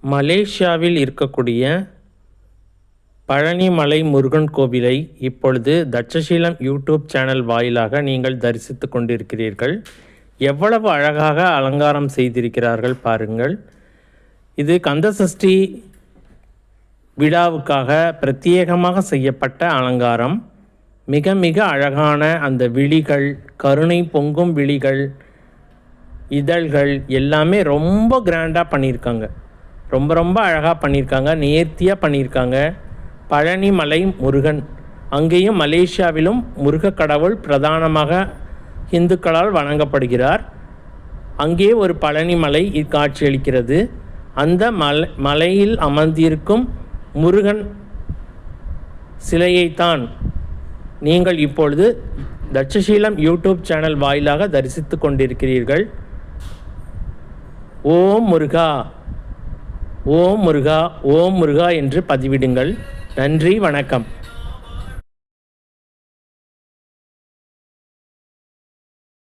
மலேசியாவில் இருக்கக்கூடிய பழனிமலை முருகன் கோவிலை இப்பொழுது தட்சசீலம் யூடியூப் சேனல் வாயிலாக நீங்கள் தரிசித்து கொண்டிருக்கிறீர்கள். எவ்வளவு அழகாக அலங்காரம் செய்திருக்கிறார்கள் பாருங்கள். இது கந்தசஷ்டி விழாவுக்காக பிரத்யேகமாக செய்யப்பட்ட அலங்காரம். மிக மிக அழகான அந்த விழிகள், கருணை பொங்கும் விழிகள், இதழ்கள் எல்லாமே ரொம்ப கிராண்டாக பண்ணியிருக்காங்க. ரொம்ப ரொம்ப அழகாக பண்ணியிருக்காங்க, நேர்த்தியாக பண்ணியிருக்காங்க. பழனிமலை முருகன், அங்கேயும் மலேசியாவிலும் முருக கடவுள் பிரதானமாக இந்துக்களால் வணங்கப்படுகிறார். அங்கே ஒரு பழனிமலை காட்சியளிக்கிறது. அந்த மலையில் அமர்ந்திருக்கும் முருகன் சிலையைத்தான் நீங்கள் இப்பொழுது தட்சசீலம் யூடியூப் சேனல் வாயிலாக தரிசித்து கொண்டிருக்கிறீர்கள். ஓம் முருகா, ஓம் முருகா, ஓம் முருகா என்று பதிவிடுங்கள். நன்றி, வணக்கம்.